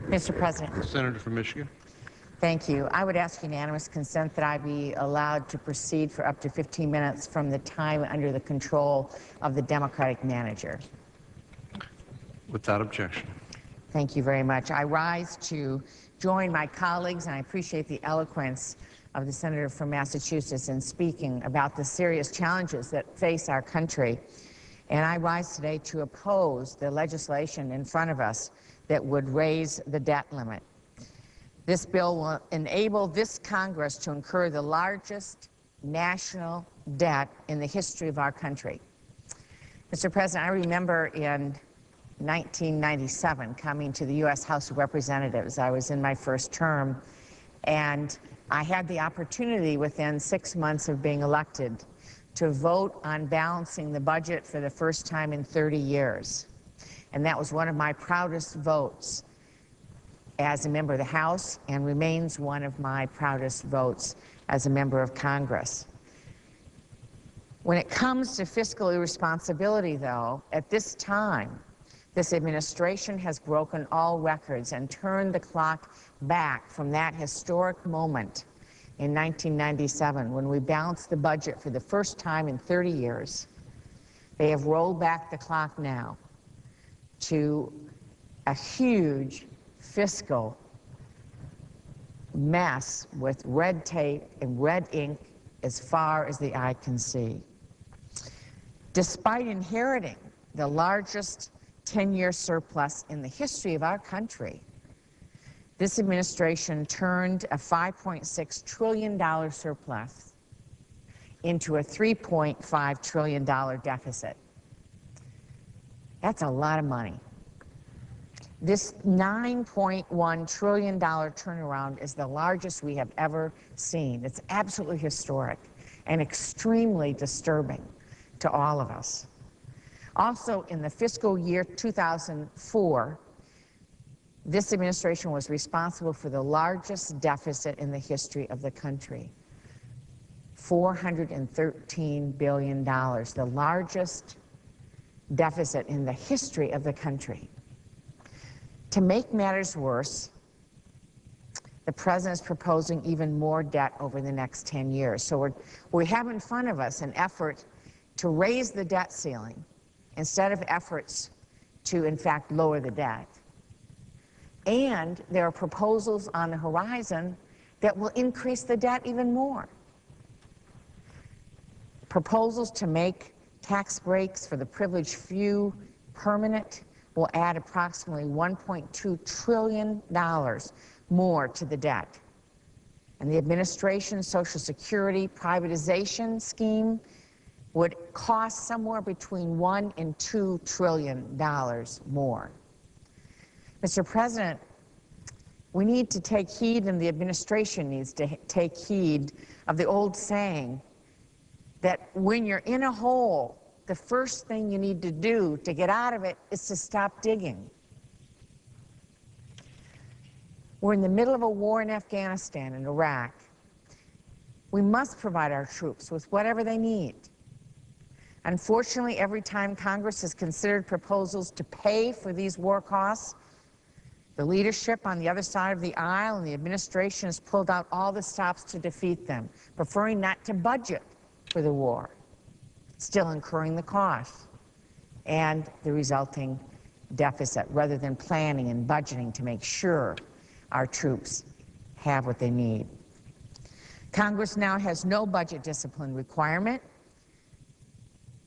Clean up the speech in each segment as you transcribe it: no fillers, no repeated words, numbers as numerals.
Mr. President. The Senator from Michigan. Thank you. I would ask unanimous consent that I be allowed to proceed for up to 15 minutes from the time under the control of the Democratic manager. Without objection. Thank you very much. I rise to join my colleagues, and I appreciate the eloquence of the Senator from Massachusetts in speaking about the serious challenges that face our country. And I rise today to oppose the legislation in front of us that would raise the debt limit. This bill will enable this Congress to incur the largest national debt in the history of our country. Mr. President, I remember in 1997 coming to the U.S. House of Representatives. I was in my first term, and I had the opportunity within 6 months of being elected to vote on balancing the budget for the first time in 30 years. And that was one of my proudest votes as a member of the House, and remains one of my proudest votes as a member of Congress. When it comes to fiscal irresponsibility, though, at this time, this administration has broken all records and turned the clock back from that historic moment in 1997 when we balanced the budget for the first time in 30 years. They have rolled back the clock now to a huge fiscal mess with red tape and red ink as far as the eye can see. Despite inheriting the largest 10-year surplus in the history of our country, this administration turned a $5.6 trillion surplus into a $3.5 trillion deficit. That's a lot of money. This $9.1 trillion turnaround is the largest we have ever seen. It's absolutely historic and extremely disturbing to all of us. Also, in the fiscal year 2004, this administration was responsible for the largest deficit in the history of the country. $413 billion, the largest deficit in the history of the country. To make matters worse, the President is proposing even more debt over the next 10 years. So we have in front of us an effort to raise the debt ceiling instead of efforts to, in fact, lower the debt. And there are proposals on the horizon that will increase the debt even more. Proposals to make tax breaks for the privileged few permanent will add approximately $1.2 trillion more to the debt. And the administration's Social Security privatization scheme would cost somewhere between $1 and $2 trillion more. Mr. President, we need to take heed, and the administration needs to take heed of the old saying that when you're in a hole, the first thing you need to do to get out of it is to stop digging. We're in the middle of a war in Afghanistan and Iraq. We must provide our troops with whatever they need. Unfortunately, every time Congress has considered proposals to pay for these war costs, the leadership on the other side of the aisle and the administration has pulled out all the stops to defeat them, preferring not to budget for the war, still incurring the cost and the resulting deficit, rather than planning and budgeting to make sure our troops have what they need. Congress now has no budget discipline requirement.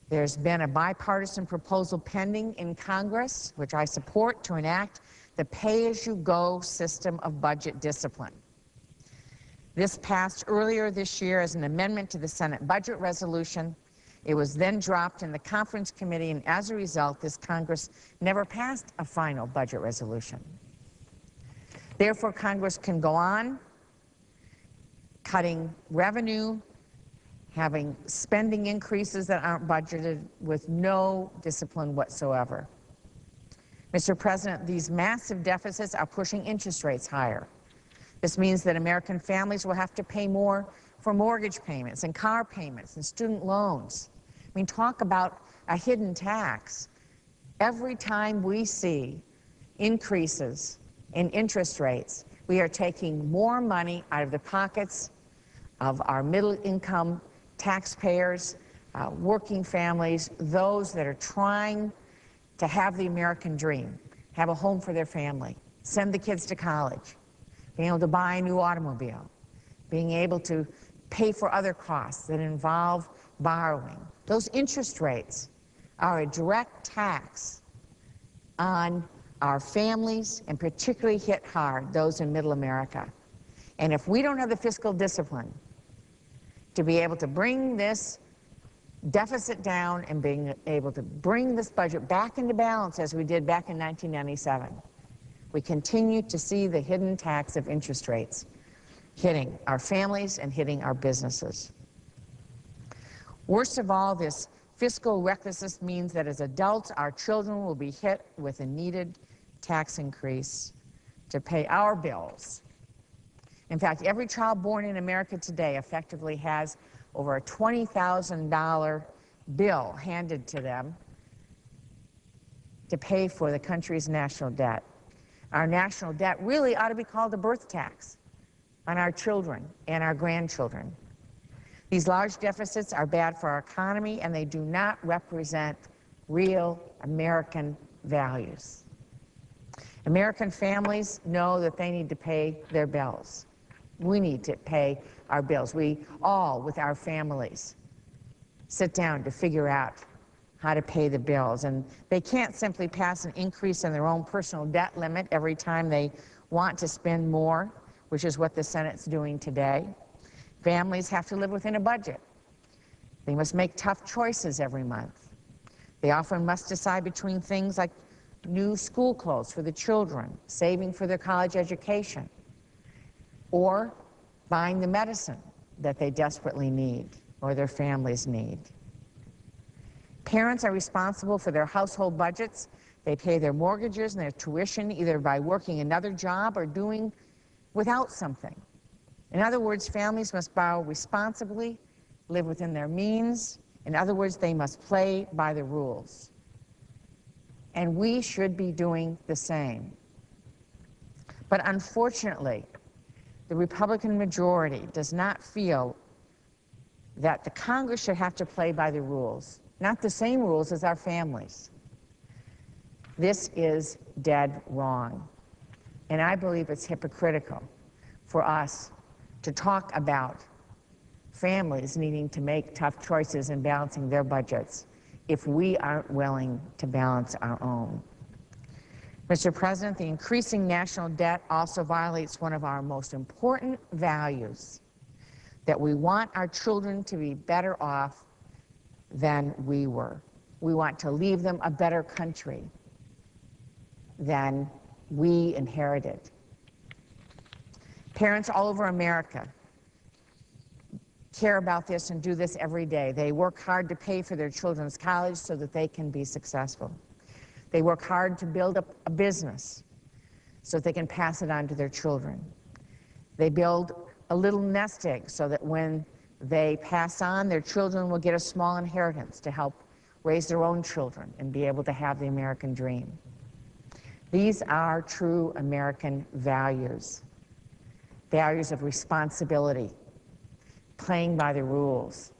There's been a bipartisan proposal pending in Congress, which I support, to enact the pay-as-you-go system of budget discipline. This passed earlier this year as an amendment to the Senate budget resolution. It was then dropped in the conference committee, and as a result, this Congress never passed a final budget resolution. Therefore, Congress can go on cutting revenue, having spending increases that aren't budgeted, with no discipline whatsoever. Mr. President, these massive deficits are pushing interest rates higher. This means that American families will have to pay more for mortgage payments and car payments and student loans. I mean, talk about a hidden tax. Every time we see increases in interest rates, we are taking more money out of the pockets of our middle-income taxpayers, working families, those that are trying to have the American dream, have a home for their family, send the kids to college, being able to buy a new automobile, being able to pay for other costs that involve borrowing. Those interest rates are a direct tax on our families, and particularly hit hard those in middle America. And if we don't have the fiscal discipline to be able to bring this deficit down and being able to bring this budget back into balance as we did back in 1997, we continue to see the hidden tax of interest rates hitting our families and hitting our businesses. Worst of all, this fiscal recklessness means that as adults, our children will be hit with a needed tax increase to pay our bills. In fact, every child born in America today effectively has over a $20,000 bill handed to them to pay for the country's national debt. Our national debt really ought to be called a birth tax on our children and our grandchildren. These large deficits are bad for our economy, and they do not represent real American values. American families know that they need to pay their bills. We need to pay our bills. We all, with our families, sit down to figure out how to pay the bills. And they can't simply pass an increase in their own personal debt limit every time they want to spend more, which is what the Senate's doing today. Families have to live within a budget. They must make tough choices every month. They often must decide between things like new school clothes for the children, saving for their college education, or buying the medicine that they desperately need or their families need. Parents are responsible for their household budgets. They pay their mortgages and their tuition either by working another job or doing without something. In other words, families must borrow responsibly, live within their means. In other words, they must play by the rules. And we should be doing the same. But unfortunately, the Republican majority does not feel that the Congress should have to play by the rules, not the same rules as our families. This is dead wrong. And I believe it's hypocritical for us to talk about families needing to make tough choices in balancing their budgets if we aren't willing to balance our own. Mr. President, the increasing national debt also violates one of our most important values, that we want our children to be better off than we were. We want to leave them a better country than we inherited. Parents all over America care about this and do this every day. They work hard to pay for their children's college so that they can be successful. They work hard to build up a business so that they can pass it on to their children. They build a little nest egg so that when they pass on, their children will get a small inheritance to help raise their own children and be able to have the American dream. These are true American values. Values of responsibility, playing by the rules,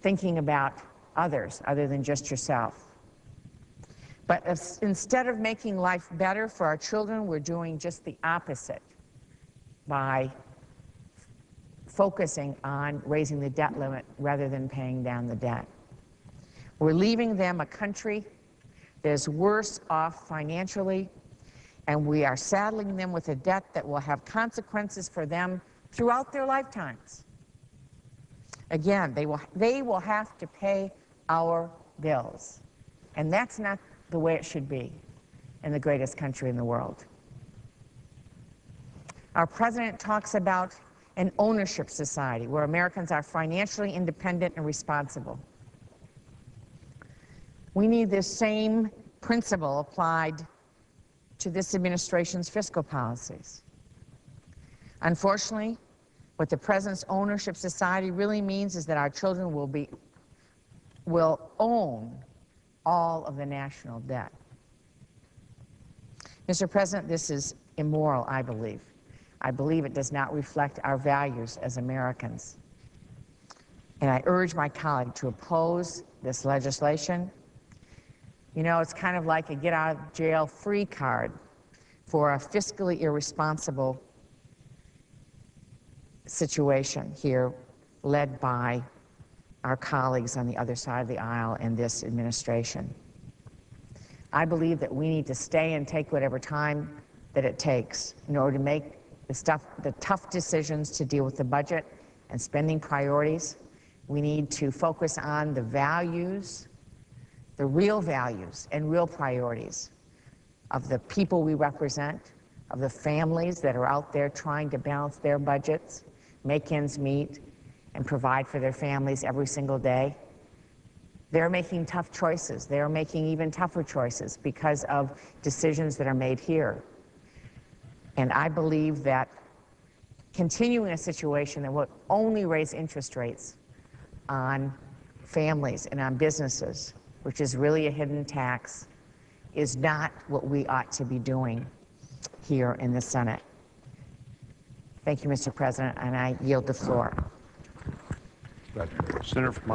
thinking about others other than just yourself. But instead of making life better for our children, we're doing just the opposite by focusing on raising the debt limit rather than paying down the debt. We're leaving them a country that is worse off financially, and we are saddling them with a debt that will have consequences for them throughout their lifetimes. Again, they will have to pay our bills, and that's not the way it should be in the greatest country in the world. Our president talks about an ownership society where Americans are financially independent and responsible. We need this same principle applied to this administration's fiscal policies. Unfortunately, what the president's ownership society really means is that our children will own all of the national debt. Mr. President, this is immoral, I believe. I believe it does not reflect our values as Americans. And I urge my colleague to oppose this legislation. You know, it's kind of like a get out of jail free card for a fiscally irresponsible situation here led by our colleagues on the other side of the aisle in this administration. I believe that we need to stay and take whatever time that it takes in order to make the tough decisions to deal with the budget and spending priorities. We need to focus on the values, the real values and real priorities of the people we represent, of the families that are out there trying to balance their budgets, make ends meet, and provide for their families every single day. They're making tough choices. They're making even tougher choices because of decisions that are made here. And I believe that continuing a situation that will only raise interest rates on families and on businesses, which is really a hidden tax, is not what we ought to be doing here in the Senate. Thank you, Mr. President, and I yield the floor. Senator from